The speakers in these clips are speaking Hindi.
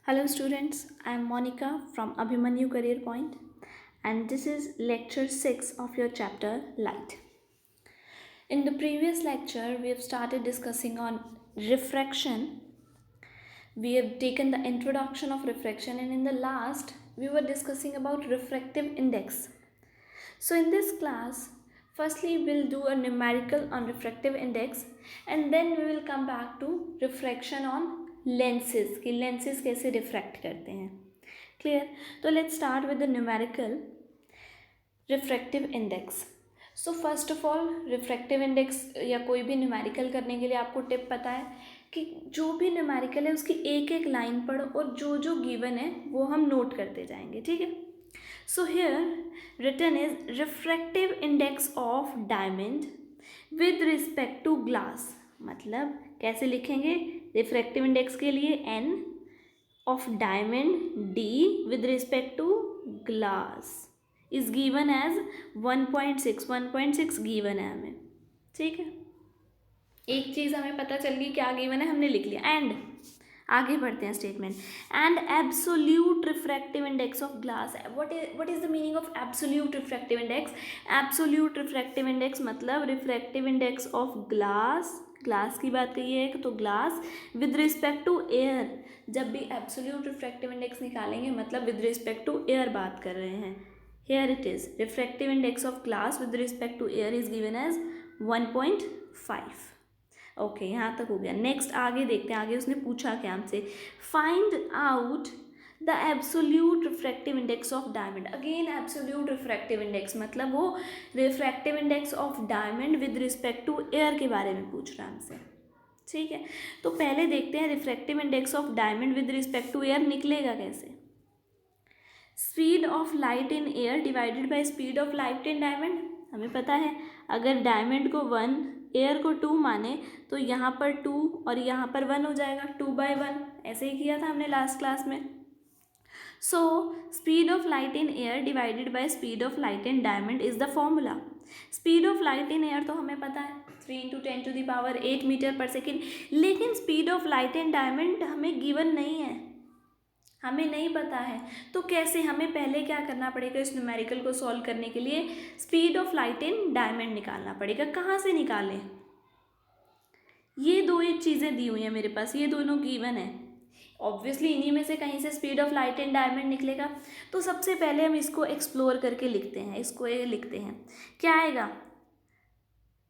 Hello students, I am Monica from Abhimanyu Career Point and this is lecture 6 of your chapter Light. In the previous lecture, we have started discussing on refraction. We have taken the introduction of refraction and in the last, we were discussing about refractive index. So in this class, firstly we'll do a numerical on refractive index and then we will come back to refraction on lenses कि lenses कैसे refract करते हैं. Clear? तो let's start with the numerical refractive index. So first of all refractive index या कोई भी numerical करने के लिए आपको टिप पता है कि जो भी numerical है उसकी एक एक लाइन पढ़ो और जो जो given है वो हम नोट करते जाएंगे. ठीक है. So here written is refractive index of diamond with respect to glass. मतलब कैसे लिखेंगे refractive index के लिए n of diamond d with respect to glass is given as 1.6 given है हमें. ठीक है. एक चीज़ हमें पता चल गई क्या गिवन है हमने लिख लिया. एंड आगे बढ़ते हैं statement. And absolute refractive index of glass. What is the meaning of absolute refractive index? Absolute refractive index मतलब रिफ्रैक्टिव इंडेक्स ऑफ ग्लास की बात कही है तो glass with respect to air. जब भी एब्सोल्यूट रिफ्रैक्टिव इंडेक्स निकालेंगे मतलब विद रिस्पेक्ट टू एयर बात कर रहे हैं. Here it is refractive index of glass with respect to air is given as 1.5. Okay यहाँ तक हो गया. नेक्स्ट आगे देखते हैं. आगे उसने पूछा क्या हमसे, find out the absolute refractive index of diamond. Again absolute refractive index मतलब वो refractive index of diamond with respect to air के बारे में पूछ रहा है हमसे. ठीक है. तो पहले देखते हैं refractive index of diamond with respect to air निकलेगा कैसे. Speed of light in air divided by speed of light in diamond. हमें पता है अगर डायमंड को 1 एयर को 2 माने तो यहाँ पर 2 और यहाँ पर 1 हो जाएगा. 2/1 ऐसे ही किया था हमने लास्ट क्लास में. So speed of light in air divided by speed of light in diamond is the formula. Speed of light in air तो हमें पता है 3 × 10⁸ मीटर पर सेकेंड. लेकिन speed of light in diamond हमें गिवन नहीं है, हमें नहीं पता है. तो कैसे, हमें पहले क्या करना पड़ेगा इस न्यूमेरिकल को सॉल्व करने के लिए speed of light in diamond निकालना पड़ेगा. कहाँ से निकालें? ये दो एक चीज़ें दी हुई हैं मेरे पास, ये दोनों गिवन है. ऑब्वियसली इन्हीं में से कहीं से speed of light in diamond निकलेगा. तो सबसे पहले हम इसको एक्सप्लोर करके लिखते हैं. इसको ये लिखते हैं क्या आएगा.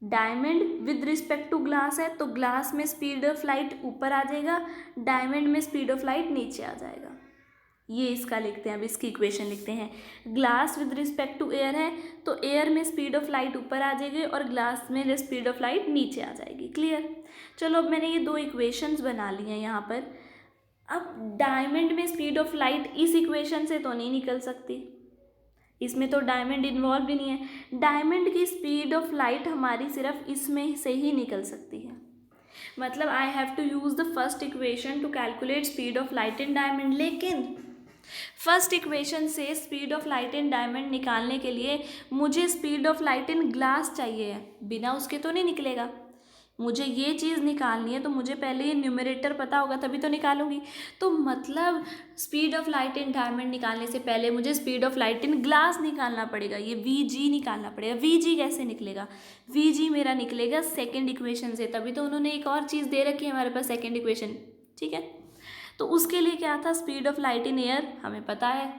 Diamond with respect to glass है तो ग्लास में स्पीड ऑफ लाइट ऊपर आ जाएगा, डायमंड में स्पीड ऑफ लाइट नीचे आ जाएगा. ये इसका लिखते हैं. अब इसकी इक्वेशन लिखते हैं. Glass with respect to air है तो एयर में स्पीड ऑफ लाइट ऊपर आ जाएगी और ग्लास में स्पीड ऑफ लाइट नीचे आ जाएगी. क्लियर. चलो अब मैंने ये दो इक्वेशंस बना ली हैं यहाँ पर. अब डायमंड में स्पीड ऑफ लाइट इस इक्वेशन से तो नहीं निकल सकती, इसमें तो डायमंड इन्वॉल्व भी नहीं है. डायमंड की स्पीड ऑफ लाइट हमारी सिर्फ इसमें से ही निकल सकती है. मतलब I have to use the first equation to calculate speed of light in diamond. लेकिन फर्स्ट इक्वेशन से speed of light in diamond निकालने के लिए मुझे speed of light in glass चाहिए, बिना उसके तो नहीं निकलेगा. मुझे ये चीज़ निकालनी है तो मुझे पहले ये न्यूमरेटर पता होगा तभी तो निकालूंगी. तो मतलब speed of light in diamond निकालने से पहले मुझे speed of light in glass निकालना पड़ेगा, ये Vg निकालना पड़ेगा. Vg कैसे निकलेगा? Vg मेरा निकलेगा सेकेंड इक्वेशन से. तभी तो उन्होंने एक और चीज़ दे रखी है हमारे पास, सेकेंड इक्वेशन. ठीक है. तो उसके लिए क्या था, speed of light in air हमें पता है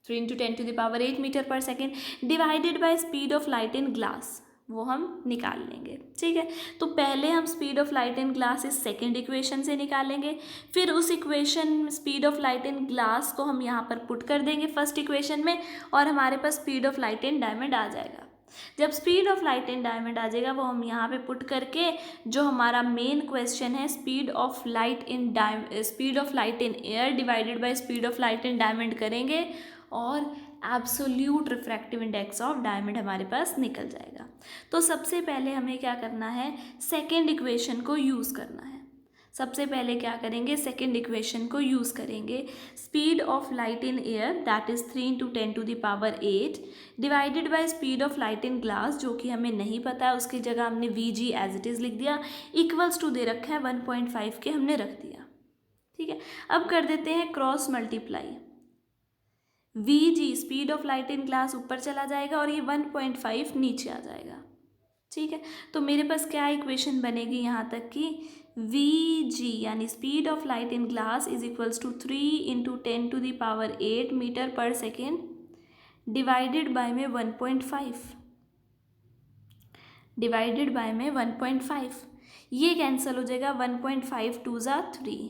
3 × 10⁸ मीटर पर second divided by speed of light in glass, वो हम निकाल लेंगे. ठीक है. तो पहले हम speed of light in glass इस सेकेंड इक्वेशन से निकालेंगे, फिर उस equation speed of light in glass को हम यहाँ पर पुट कर देंगे फर्स्ट इक्वेशन में और हमारे पास speed of light in diamond आ जाएगा. जब speed of light in diamond आ जाएगा वो हम यहाँ पे पुट करके जो हमारा मेन क्वेश्चन है speed of light in air divided by speed of light in diamond करेंगे और absolute refractive index of diamond हमारे पास निकल जाएगा. तो सबसे पहले हमें क्या करना है, सेकेंड इक्वेशन को यूज़ करना है. सबसे पहले क्या करेंगे, सेकेंड इक्वेशन को यूज़ करेंगे. Speed of light in air that is 3 × 10⁸ divided by speed of light in glass, जो कि हमें नहीं पता है, उसकी जगह हमने Vg एज इट इज़ लिख दिया, इक्वल्स टू दे रखा है 1.5 के हमने रख दिया. ठीक है, अब कर देते हैं cross multiply. VG speed of light in glass ऊपर चला जाएगा और ये 1.5 नीचे आ जाएगा। ठीक है, तो मेरे पास क्या इक्वेशन बनेगी यहाँ तक कि VG यानी speed of light in glass is equals to 3 × 10⁸ metre पर सेकेंड डिवाइडेड बाय में 1.5 डिवाइडेड बाय में 1.5। ये कैंसिल हो जाएगा, 1.5 2 ज़ा 3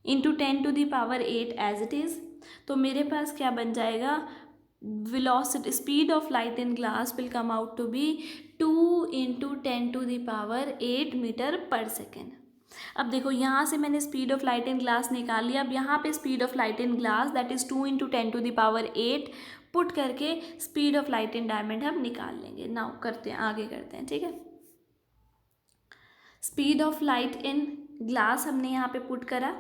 × 10⁸ एज इट इज़। तो मेरे पास क्या बन जाएगा, velocity speed of light in glass will come out to be 2 × 10⁸ metre पर सेकेंड। अब देखो यहाँ से मैंने speed of light in glass निकाल लिया। अब यहाँ पे speed of light in glass that is 2 × 10⁸ put करके speed of light in diamond हम निकाल लेंगे। नाउ करते हैं, आगे करते हैं। ठीक है, speed of light in glass हमने यहाँ पे पुट करा,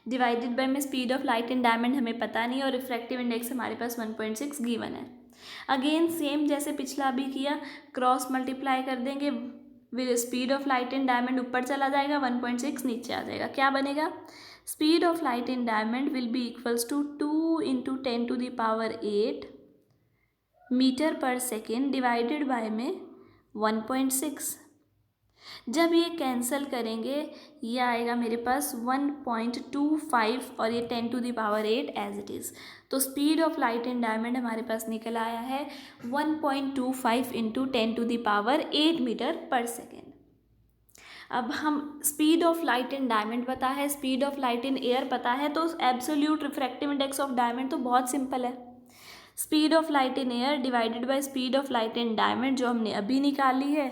डिवाइडेड बाय में speed of light in diamond हमें पता नहीं और रिफ्रैक्टिव इंडेक्स हमारे पास 1.6 गिवन है। अगेन सेम जैसे पिछला अभी किया, क्रॉस मल्टीप्लाई कर देंगे, with speed of light in diamond ऊपर चला जाएगा, 1.6 नीचे आ जाएगा। क्या बनेगा, speed of light in diamond will be equals to 2 × 10⁸ metre पर सेकेंड डिवाइडेड बाय में 1.6। जब ये कैंसिल करेंगे ये आएगा मेरे पास 1.25 और ये 10⁸ एज इट इज़। तो speed of light in diamond हमारे पास निकल आया है 1.25 × 10⁸ मीटर पर सेकेंड। अब हम speed of light in diamond पता है, speed of light in air पता है, तो absolute refractive index of diamond तो बहुत सिंपल है, speed of light in air divided by speed of light in diamond जो हमने अभी निकाली है,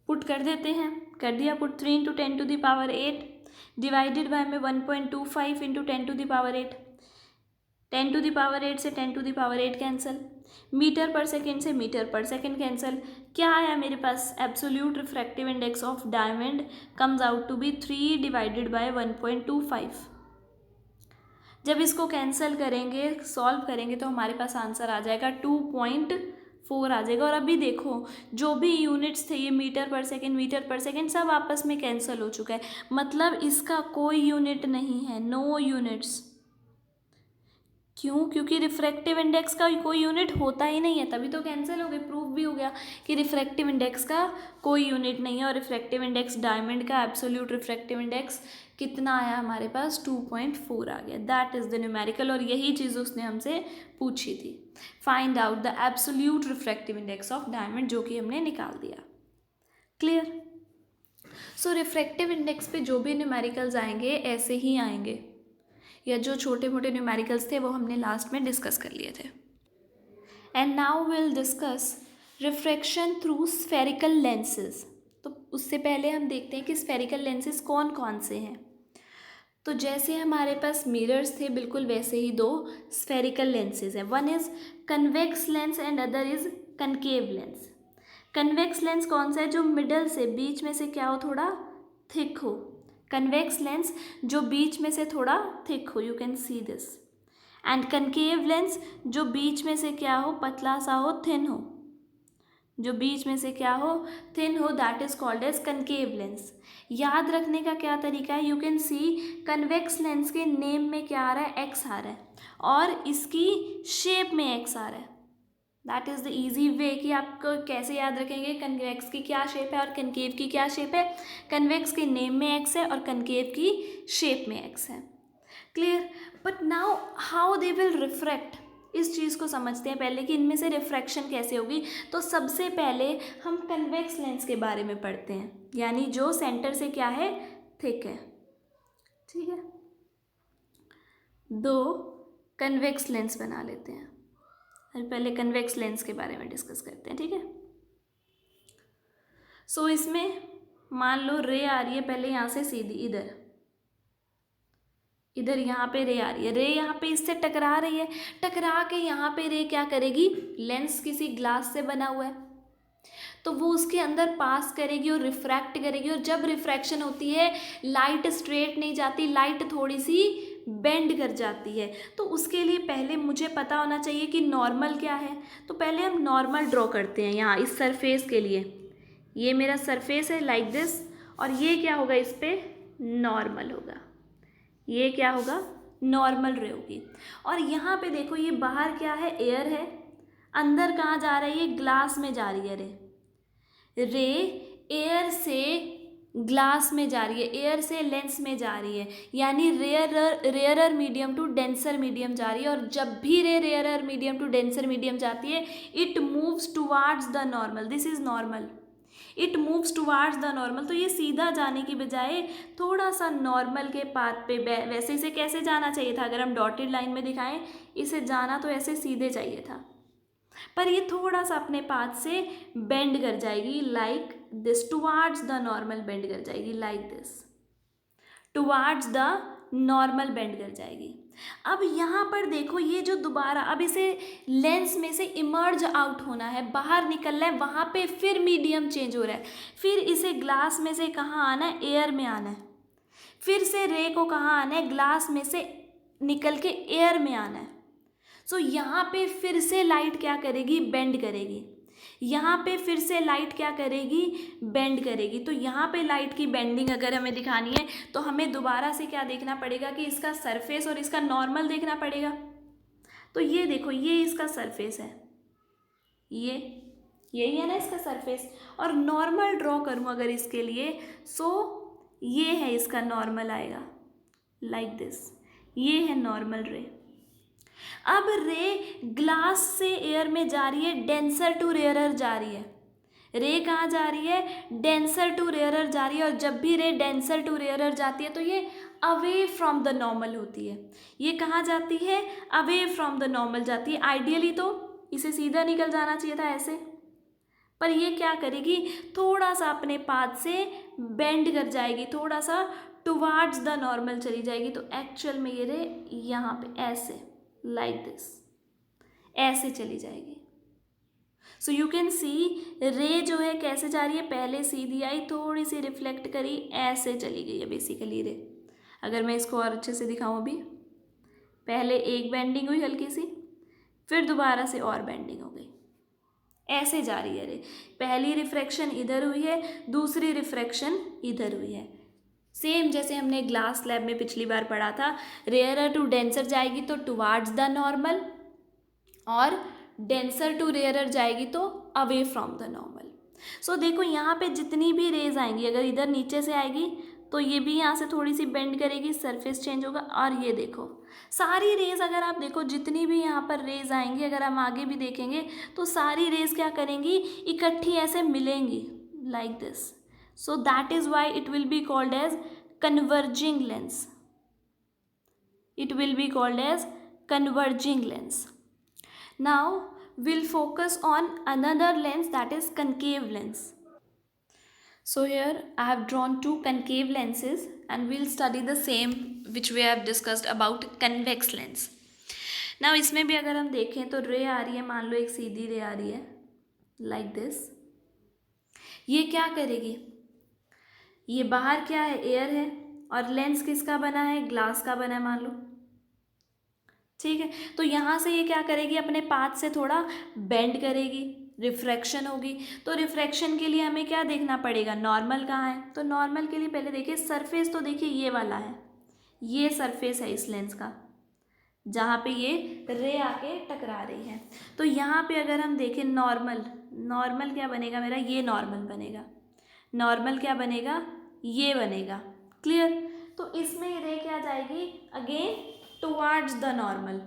पुट कर देते हैं। कर दिया पुट, 3 × 10⁸ डिवाइडेड बाय में 1.25 × 10⁸ 10⁸ से 10⁸ कैंसिल, मीटर पर सेकेंड से मीटर पर सेकेंड कैंसिल। क्या आया मेरे पास, absolute refractive index of diamond comes out to be 3 divided by 1.25। जब इसको कैंसिल करेंगे, सॉल्व करेंगे तो हमारे पास आंसर आ जाएगा 2.4 आ जाएगा। और अभी देखो जो भी यूनिट्स थे ये मीटर पर सेकेंड सब आपस में कैंसिल हो चुका है, मतलब इसका कोई यूनिट नहीं है, नो यूनिट्स। क्यों, क्योंकि रिफ्रैक्टिव इंडेक्स का कोई यूनिट होता ही नहीं है, तभी तो कैंसिल हो गए। प्रूफ भी हो गया कि रिफ्रैक्टिव इंडेक्स का कोई यूनिट नहीं है और रिफ्रैक्टिव इंडेक्स डायमंड का एब्सोल्यूट रिफ्रैक्टिव इंडेक्स कितना आया हमारे पास, 2.4 आ गया। दैट इज़ द न्यूमेरिकल, और यही चीज़ उसने हमसे पूछी थी, find out the absolute refractive index of diamond, जो कि हमने निकाल दिया। क्लियर। सो रिफ्रैक्टिव इंडेक्स पे जो भी न्यूमेरिकल्स आएंगे ऐसे ही आएंगे, या जो छोटे मोटे न्यूमेरिकल्स थे वो हमने लास्ट में डिस्कस कर लिए थे। And now will discuss refraction through spherical lenses. तो उससे पहले हम देखते हैं कि स्फेरिकल लेंसेज कौन कौन से हैं। तो जैसे हमारे पास मिरर्स थे बिल्कुल वैसे ही दो स्फेरिकल लेंसेज हैं, one is convex lens and other is concave lens. Convex lens कौन सा है, जो मिडल से बीच में से क्या हो, थोड़ा थिक हो। कन्वेक्स लेंस जो बीच में से थोड़ा थिक हो, you can see this. And concave lens जो बीच में से क्या हो, पतला सा हो, थिन हो, जो बीच में से क्या हो, थिन हो, that is called as concave lens. याद रखने का क्या तरीका है, you can see convex lens के नेम में क्या आ रहा है, एक्स आ रहा है, और इसकी शेप में एक्स आ रहा है। That is the easy way कि आपको कैसे याद रखेंगे कन्वेक्स की क्या शेप है और कनकेव की क्या शेप है। कन्वेक्स के नेम में एक्स है और कनकेव की शेप में एक्स है। Clear. But now how they will refract, इस चीज़ को समझते हैं पहले कि इनमें से रिफ्रैक्शन कैसे होगी। तो सबसे पहले हम कन्वेक्स लेंस के बारे में पढ़ते हैं, यानी जो सेंटर से क्या है, थिक है। ठीक है, दो कन्वेक्स लेंस बना लेते हैं। पहले कन्वेक्स लेंस के बारे में डिस्कस करते हैं। ठीक है, सो इसमें मान लो रे आ रही है पहले यहाँ से सीधी, इधर यहाँ पे रे आ रही है, रे यहाँ पे इससे टकरा रही है, टकरा के यहाँ पे रे क्या करेगी, लेंस किसी ग्लास से बना हुआ है तो वो उसके अंदर पास करेगी और रिफ्रैक्ट करेगी। और जब रिफ्रैक्शन होती है लाइट स्ट्रेट नहीं जाती, लाइट थोड़ी सी बेंड कर जाती है। तो उसके लिए पहले मुझे पता होना चाहिए कि नॉर्मल क्या है। तो पहले हम नॉर्मल ड्रॉ करते हैं यहाँ इस सरफेस के लिए। ये मेरा सरफेस है लाइक दिस, और ये क्या होगा, इस पर नॉर्मल होगा। ये क्या होगा, नॉर्मल रे होगी। और यहाँ पे देखो ये बाहर क्या है, एयर है, अंदर कहाँ जा रहा है, ये ग्लास में जा रही है रे एयर से ग्लास में जा रही है, एयर से लेंस में जा रही है, यानी rarer medium to denser medium जा रही है। और जब भी rarer medium to denser medium जाती है, it moves towards the normal, this is normal, it moves towards the normal. तो ये सीधा जाने की बजाय थोड़ा सा नॉर्मल के पाथ पे, वैसे इसे कैसे जाना चाहिए था, अगर हम डॉटेड लाइन में दिखाएं, इसे जाना तो ऐसे सीधे चाहिए था, पर ये थोड़ा सा अपने पाथ से बेंड कर जाएगी, like this, towards the normal bend कर जाएगी, like this, towards the normal bend कर जाएगी। अब यहाँ पर देखो ये जो दोबारा, अब इसे लेंस में से इमर्ज आउट होना है, बाहर निकलना है, वहाँ पे फिर मीडियम चेंज हो रहा है, फिर इसे ग्लास में से कहाँ आना है, एयर में आना है, फिर से रे को कहाँ आना है, ग्लास में से निकल के एयर में आना है। सो यहाँ पे फिर से लाइट क्या करेगी, बेंड करेगी, यहाँ पे फिर से लाइट क्या करेगी, बेंड करेगी। तो यहाँ पे लाइट की बेंडिंग अगर हमें दिखानी है तो हमें दोबारा से क्या देखना पड़ेगा कि इसका सरफेस और इसका नॉर्मल देखना पड़ेगा। तो ये देखो, ये इसका सरफेस है, ये यही है ना इसका सरफेस, और नॉर्मल ड्रॉ करूँ अगर इसके लिए, सो ये है इसका नॉर्मल आएगा, लाइक दिस, ये है नॉर्मल रे। अब रे ग्लास से एयर में जा रही है, डेंसर टू रेयरर जा रही है, रे कहाँ जा रही है, डेंसर टू रेयरर जा रही है। और जब भी रे डेंसर टू रेयरर जाती है तो ये अवे फ्रॉम द नॉर्मल होती है, ये कहाँ जाती है, अवे फ्रॉम द नॉर्मल जाती है। आइडियली तो इसे सीधा निकल जाना चाहिए था ऐसे, पर ये क्या करेगी, थोड़ा सा अपने पाथ से बेंड कर जाएगी, थोड़ा सा टुवार्ड्स द नॉर्मल चली जाएगी। तो एक्चुअल में ये रे यहाँ पे ऐसे, लाइक दिस, ऐसे चली जाएगी। सो यू कैन सी रे जो है कैसे जा रही है, पहले सीधी आई, थोड़ी सी रिफ्लेक्ट करी, ऐसे चली गई है बेसिकली रे। अगर मैं इसको और अच्छे से दिखाऊं, अभी पहले एक बेंडिंग हुई हल्की सी, फिर दोबारा से और बेंडिंग हो गई, ऐसे जा रही है रे। पहली रिफ्रैक्शन इधर हुई है, दूसरी रिफ्रैक्शन इधर हुई है, सेम जैसे हमने ग्लास स्लैब में पिछली बार पढ़ा था, रेयरर टू डेंसर जाएगी तो टुवार्ड्स द नॉर्मल, और डेंसर टू रेयरर जाएगी तो अवे फ्रॉम द नॉर्मल। सो देखो यहाँ पे जितनी भी रेज आएंगी, अगर इधर नीचे से आएगी तो ये भी यहाँ से थोड़ी सी बेंड करेगी, सरफेस चेंज होगा। और ये देखो सारी रेज, अगर आप देखो जितनी भी यहाँ पर रेज आएंगी, अगर हम आगे भी देखेंगे तो सारी रेज क्या करेंगी, इकट्ठी ऐसे मिलेंगी, like this. So that is why it will be called as converging lens. It will be called as converging lens. Now we'll focus on another lens, that is concave lens. So here I have drawn two concave lenses and we'll study the same which we have discussed about convex lens. Now इसमें भी अगर हम देखें तो रे आ रही है, मान लो एक सीधी रे आ रही है, like this. ये क्या करेगी, ये बाहर क्या है, एयर है, और लेंस किसका बना है, ग्लास का बना है मान लो, ठीक है। तो यहाँ से ये क्या करेगी, अपने पाथ से थोड़ा बेंड करेगी, रिफ्रैक्शन होगी। तो रिफ्रैक्शन के लिए हमें क्या देखना पड़ेगा, नॉर्मल कहाँ है। तो नॉर्मल के लिए पहले देखिए सरफेस, तो देखिए ये वाला है, ये सरफेस है इस लेंस का जहाँ पे ये रे आके टकरा रही है। तो यहाँ पे अगर हम देखें नॉर्मल, नॉर्मल क्या बनेगा मेरा, ये नॉर्मल बनेगा, नॉर्मल क्या बनेगा, ये बनेगा, क्लियर। तो इसमें रे क्या जाएगी, अगेन टुवार्ड्स द नॉर्मल,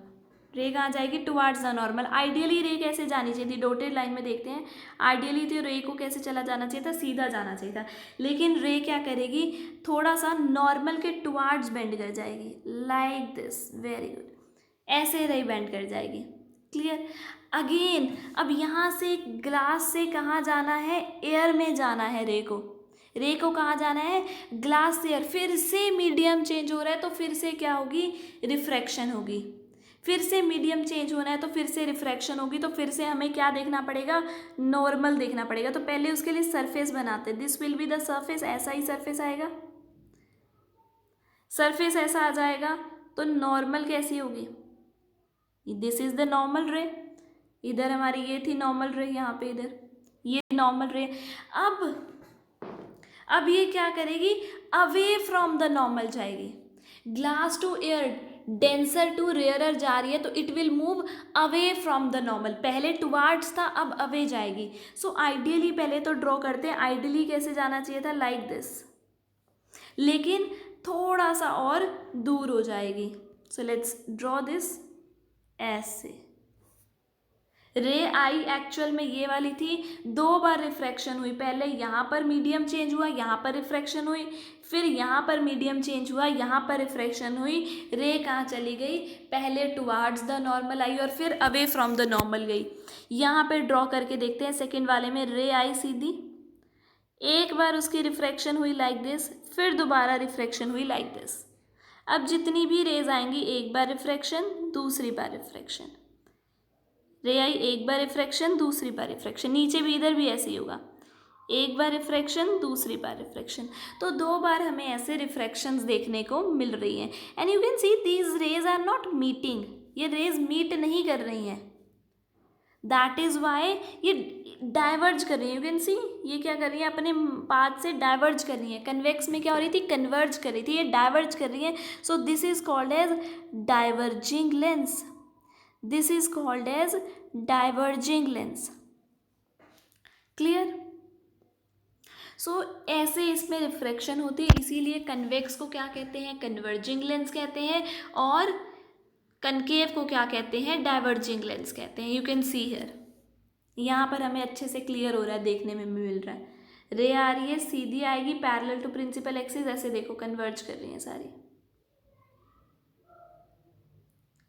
रे कहाँ जाएगी, टुवार्ड्स द नॉर्मल। आइडियली रे कैसे जानी चाहिए थी, डॉटेड लाइन में देखते हैं, आइडियली तो रे को कैसे चला जाना चाहिए था, सीधा जाना चाहिए था, लेकिन रे क्या करेगी, थोड़ा सा नॉर्मल के टुवार्ड्स बेंड कर जाएगी, लाइक दिस, वेरी गुड, ऐसे रे बेंड कर जाएगी, क्लियर। अगेन अब यहाँ से ग्लास से कहाँ जाना है, एयर में जाना है रे को कहाँ जाना है, ग्लास से एयर। फिर से मीडियम चेंज हो रहा है तो फिर से क्या होगी, रिफ्रैक्शन होगी, फिर से मीडियम चेंज होना है तो फिर से रिफ्रैक्शन होगी। तो फिर से हमें क्या देखना पड़ेगा, नॉर्मल देखना पड़ेगा। तो पहले उसके लिए सरफेस बनाते हैं, this will be the surface, ऐसा ही सरफेस आएगा, सरफेस ऐसा आ जाएगा। तो नॉर्मल कैसी होगी, दिस इज द नॉर्मल रे, इधर हमारी ये थी नॉर्मल रे, यहाँ पे इधर ये नॉर्मल रे। अब ये क्या करेगी, अवे फ्रॉम द नॉर्मल जाएगी, glass to air denser to rarer जा रही है तो it will move away from the normal, पहले टुवार्ड्स था अब अवे जाएगी। सो आइडियली पहले तो ड्रॉ करते हैं, आइडियली कैसे जाना चाहिए था, लाइक दिस, लेकिन थोड़ा सा और दूर हो जाएगी। सो लेट्स ड्रॉ दिस ऐसे। रे आई एक्चुअल में ये वाली थी, 2 बार रिफ्रैक्शन हुई, पहले यहाँ पर मीडियम चेंज हुआ, यहाँ पर रिफ्रैक्शन हुई, फिर यहाँ पर मीडियम चेंज हुआ, यहाँ पर रिफ्रैक्शन हुई, रे कहाँ चली गई, पहले टुवार्ड्स द नॉर्मल आई और फिर अवे फ्रॉम द नॉर्मल गई। यहाँ पे ड्रॉ करके देखते हैं, सेकेंड वाले में रे आई सीधी, एक बार उसकी रिफ्रैक्शन हुई लाइक दिस, फिर दोबारा रिफ्रैक्शन हुई लाइक दिस। अब जितनी भी रेज आएंगी, एक बार रिफ्रैक्शन, दूसरी बार रिफ्रैक्शन, रे आई एक बार रिफ्रैक्शन, दूसरी बार रिफ्रैक्शन, नीचे भी इधर भी ऐसे ही होगा, एक बार रिफ्रैक्शन, दूसरी बार रिफ्रैक्शन। तो 2 बार हमें ऐसे रिफ्रैक्शंस देखने को मिल रही हैं। And you can see these rays are not meeting, ये रेज मीट नहीं कर रही हैं, दैट इज़ वाई ये डाइवर्ज कर रही है। यू कैन सी ये क्या कर रही है, अपने पाथ से डाइवर्ज कर रही है। कन्वेक्स में क्या हो रही थी, कन्वर्ज कर रही थी, ये डाइवर्ज कर रही है। So this is called as diverging lens, this is called as diverging lens. Clear? So ऐसे इसमें रिफ्रैक्शन होती है, इसीलिए कन्वेक्स को क्या कहते हैं, कन्वर्जिंग लेंस कहते हैं, और कनकेव को क्या कहते हैं, डाइवर्जिंग लेंस कहते हैं। यू कैन सी हियर, यहाँ पर हमें अच्छे से क्लियर हो रहा है, देखने में मिल रहा है। रे आ रही है, सीधी आएगी पैरेलल टू प्रिंसिपल एक्सिस, ऐसे देखो कन्वर्ज कर रही हैं सारी,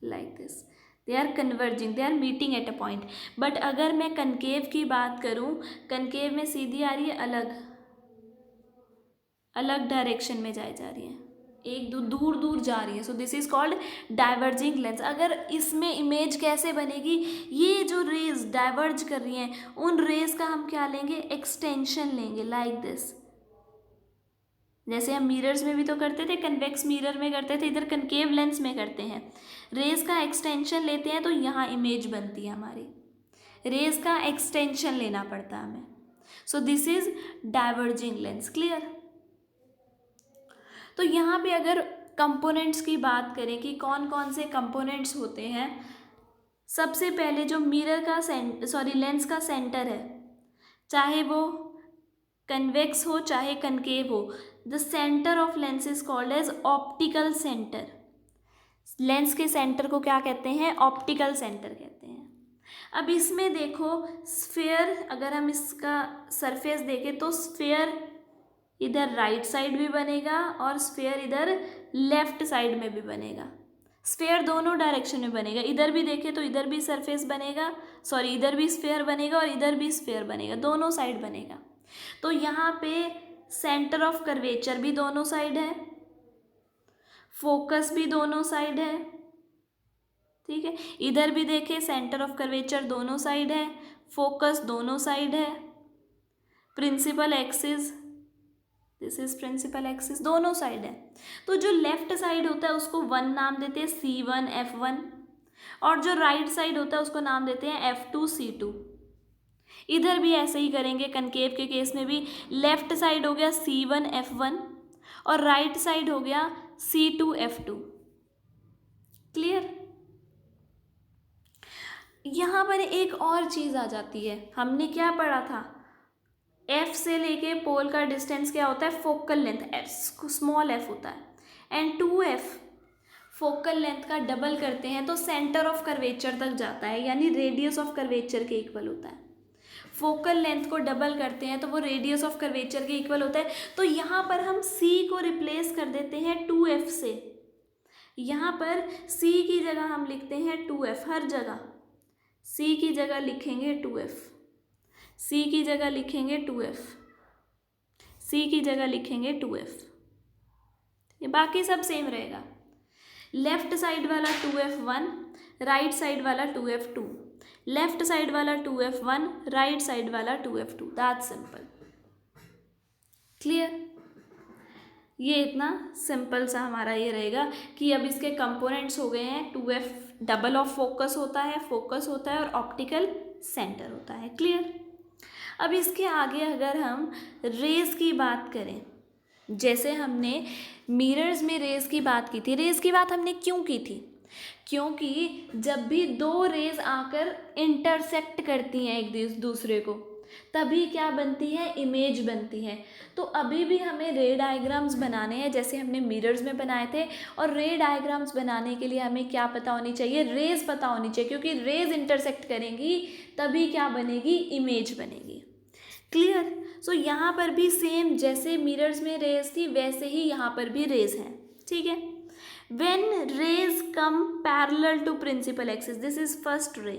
like this, they are converging, they are meeting at a point. But अगर मैं कनकेव की बात करूँ, कनकेव में सीधी आ रही है, अलग अलग डायरेक्शन में जा रही है, एक दूर दूर जा रही है। So this is called diverging lens. अगर इसमें इमेज कैसे बनेगी, ये जो रेज डाइवर्ज कर रही हैं उन रेज का हम क्या लेंगे, एक्सटेंशन लेंगे, लाइक दिस। जैसे हम मिरर्स में भी तो करते थे, कन्वेक्स मिरर में करते थे, इधर कनकेव लेंस में करते हैं, रेज का एक्सटेंशन लेते हैं तो यहाँ इमेज बनती है हमारी, रेज का एक्सटेंशन लेना पड़ता है हमें। सो this is diverging lens. Clear? तो यहाँ पे अगर कंपोनेंट्स की बात करें कि कौन कौन से कंपोनेंट्स होते हैं, सबसे पहले जो मिरर का लेंस का सेंटर है, चाहे वो कन्वेक्स हो चाहे कनकेव हो, the centre of lens is called as optical centre. Lens के सेंटर को क्या कहते हैं, ऑप्टिकल सेंटर कहते हैं। अब इसमें देखो स्फेयर, अगर हम इसका सरफेस देखें तो स्फेयर इधर राइट साइड भी बनेगा और स्फेयर इधर लेफ्ट साइड में भी बनेगा, स्फेयर दोनों डायरेक्शन में बनेगा। इधर भी देखें तो इधर भी सरफेस बनेगा, इधर भी स्फेयर बनेगा और इधर भी स्फेयर बनेगा, दोनों साइड बनेगा। तो यहाँ पे सेंटर ऑफ कर्वेचर भी दोनों साइड है, फोकस भी दोनों साइड है, ठीक है। इधर भी देखें सेंटर ऑफ कर्वेचर दोनों साइड है, फोकस दोनों साइड है, principal axis, this is principal axis, दोनों साइड है। तो जो लेफ्ट साइड होता है उसको 1 नाम देते हैं, C1 F1, और जो राइट साइड होता है उसको नाम देते हैं F2 C2। इधर भी ऐसे ही करेंगे, कनकेव के केस में भी लेफ्ट साइड हो गया C1 F1 और राइट साइड हो गया C2 F2। क्लियर? यहाँ पर एक और चीज़ आ जाती है, हमने क्या पढ़ा था, F से लेके पोल का डिस्टेंस क्या होता है, फोकल लेंथ, स्मॉल f होता है, एंड 2f फोकल लेंथ का डबल करते हैं तो सेंटर ऑफ कर्वेचर तक जाता है, यानी रेडियस ऑफ कर्वेचर के इक्वल होता है। फोकल लेंथ को डबल करते हैं तो वो रेडियस ऑफ कर्वेचर के इक्वल होता है। तो यहाँ पर हम C को रिप्लेस कर देते हैं 2f से, यहाँ पर C की जगह हम लिखते हैं 2f, हर जगह C की जगह लिखेंगे 2f, C की जगह लिखेंगे 2f, C की जगह लिखेंगे 2f, ये बाकी सब सेम रहेगा। लेफ्ट साइड वाला 2f1, राइट साइड वाला 2f2, लेफ्ट साइड वाला 2f1, राइट साइड वाला 2f2, दैट्स सिंपल। क्लियर? ये इतना सिंपल सा हमारा ये रहेगा कि अब इसके कंपोनेंट्स हो गए हैं, 2f डबल ऑफ फोकस होता है और ऑप्टिकल सेंटर होता है। क्लियर? अब इसके आगे अगर हम रेज की बात करें, जैसे हमने मिरर्स में रेज की बात की थी, रेज की बात हमने क्यों की थी? क्योंकि जब भी दो रेज आकर इंटरसेक्ट करती हैं एक दूसरे को, तभी क्या बनती है? इमेज बनती है। तो अभी भी हमें रे डायग्राम्स बनाने हैं जैसे हमने मिरर्स में बनाए थे, और रे डायग्राम्स बनाने के लिए हमें क्या पता होनी चाहिए? रेज पता होनी चाहिए, क्योंकि रेज इंटरसेक्ट करेंगी तभी क्या बनेगी? इमेज बनेगी। क्लियर? सो यहाँ पर भी सेम जैसे मिरर्स में रेज थी वैसे ही यहाँ पर भी रेज हैं। ठीक है। When rays come parallel to principal axis, this is first ray.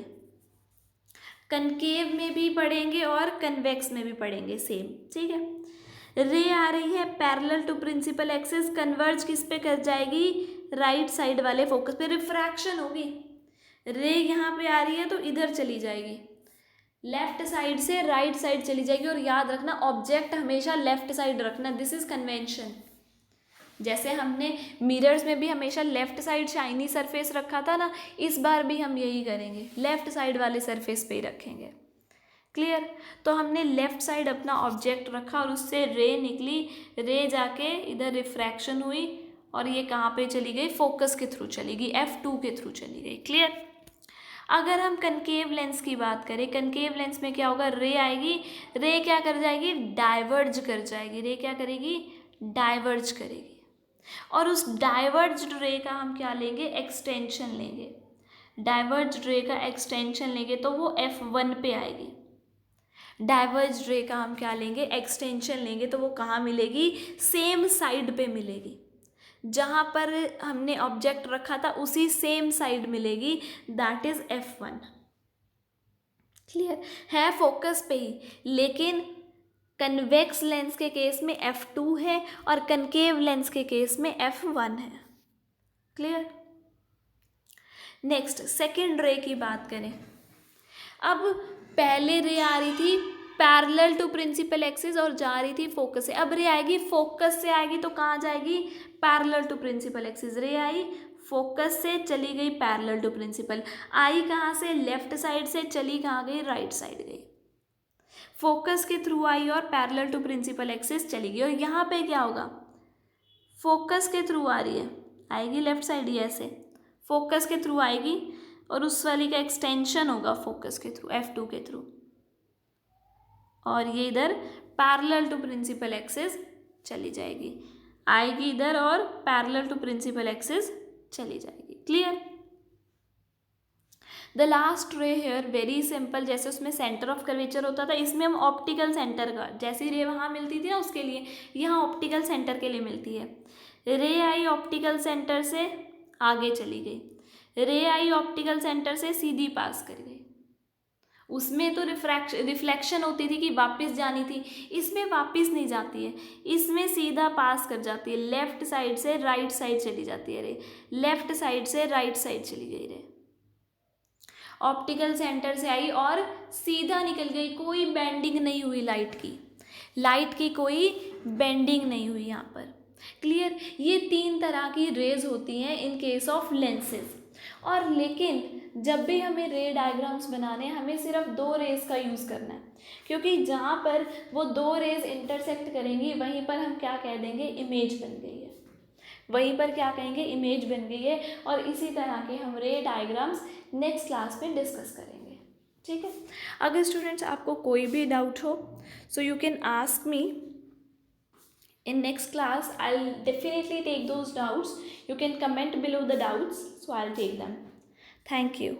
Concave में भी पढ़ेंगे और कन्वेक्स में भी पढ़ेंगे सेम। ठीक है। रे आ रही है parallel to principal axis, converge किस पे कर जाएगी? राइट साइड वाले फोकस पे। रिफ्रैक्शन होगी, रे यहाँ पे आ रही है तो इधर चली जाएगी, लेफ्ट साइड से राइट साइड चली जाएगी। और याद रखना ऑब्जेक्ट हमेशा लेफ्ट साइड रखना, दिस इज कन्वेंशन। जैसे हमने मिरर्स में भी हमेशा लेफ्ट साइड शाइनी सरफेस रखा था ना, इस बार भी हम यही करेंगे, लेफ्ट साइड वाले सरफेस पे ही रखेंगे। क्लियर? तो हमने लेफ्ट साइड अपना ऑब्जेक्ट रखा और उससे रे निकली, रे जाके इधर रिफ्रैक्शन हुई और ये कहाँ पे चली गई? फोकस के थ्रू चली गई, F2 के थ्रू चली गई। क्लियर? अगर हम कनकेव लेंस की बात करें, कनकेव लेंस में क्या होगा? रे आएगी, रे क्या कर जाएगी? डाइवर्ज कर जाएगी। रे क्या करेगी? डाइवर्ज करेगी। और उस डाइवर्ज्ड रे का हम क्या लेंगे? एक्सटेंशन लेंगे। डाइवर्ज्ड रे का एक्सटेंशन लेंगे तो वो F1 पे आएगी। डाइवर्ज्ड रे का हम क्या लेंगे? एक्सटेंशन लेंगे तो वो कहाँ मिलेगी? सेम साइड पे मिलेगी, जहाँ पर हमने ऑब्जेक्ट रखा था उसी सेम साइड मिलेगी, दैट इज F1। क्लियर है? फोकस पे ही, लेकिन कन्वेक्स लेंस के केस में F2 है और कनकेव लेंस के केस में F1 है। क्लियर? नेक्स्ट सेकेंड रे की बात करें। अब पहले रे आ रही थी पैरेलल टू प्रिंसिपल एक्सिस और जा रही थी फोकस से। अब रे आएगी फोकस से, आएगी तो कहाँ जाएगी? Parallel to principal axis. Ray आई फोकस से, चली गई पैरेलल टू प्रिंसिपल। आई कहाँ से? लेफ्ट साइड से, चली कहाँ गई? राइट साइड गई। फोकस के थ्रू आई और पैरेलल टू प्रिंसिपल एक्सिस चली गई। और यहाँ पे क्या होगा? फोकस के थ्रू आ रही है, आएगी लेफ्ट साइड ही ऐसे, फोकस के थ्रू आएगी और उस वाली का एक्सटेंशन होगा फोकस के थ्रू, F2 के थ्रू, और ये इधर पैरेलल टू प्रिंसिपल एक्सिस चली जाएगी, आएगी इधर और पैरेलल टू प्रिंसिपल एक्सिस चली जाएगी। क्लियर? द लास्ट रे हेयर वेरी सिंपल, जैसे उसमें सेंटर ऑफ कर्वेचर होता था, इसमें हम ऑप्टिकल सेंटर का, जैसी रे वहाँ मिलती थी ना उसके लिए, यहाँ ऑप्टिकल सेंटर के लिए मिलती है। रे आई ऑप्टिकल सेंटर से आगे चली गई, रे आई ऑप्टिकल सेंटर से सीधी पास कर गई। उसमें तो रिफ्लेक्शन होती थी कि वापस जानी थी, इसमें वापस नहीं जाती है, इसमें सीधा पास कर जाती है, लेफ्ट साइड से राइट साइड चली जाती है रे, लेफ्ट साइड से राइट साइड चली गई रे। ऑप्टिकल सेंटर से आई और सीधा निकल गई, कोई बेंडिंग नहीं हुई लाइट की, लाइट की कोई बेंडिंग नहीं हुई यहाँ पर। क्लियर? ये तीन तरह की रेज होती हैं इन केस ऑफ लेंसेज। और लेकिन जब भी हमें रे डायग्राम्स बनाने हैं हमें सिर्फ दो रेज का यूज़ करना है, क्योंकि जहाँ पर वो दो रेज इंटरसेक्ट करेंगी वहीं पर हम क्या कह देंगे? इमेज बन गई है, वहीं पर क्या कहेंगे? इमेज बन गई है। और इसी तरह के हम रे डायग्राम्स नेक्स्ट क्लास में डिस्कस करेंगे। ठीक है? अगर स्टूडेंट्स आपको कोई भी डाउट हो so you can ask me in next class. I'll definitely take those doubts. You can comment below the doubts, so I'll take them. Thank you.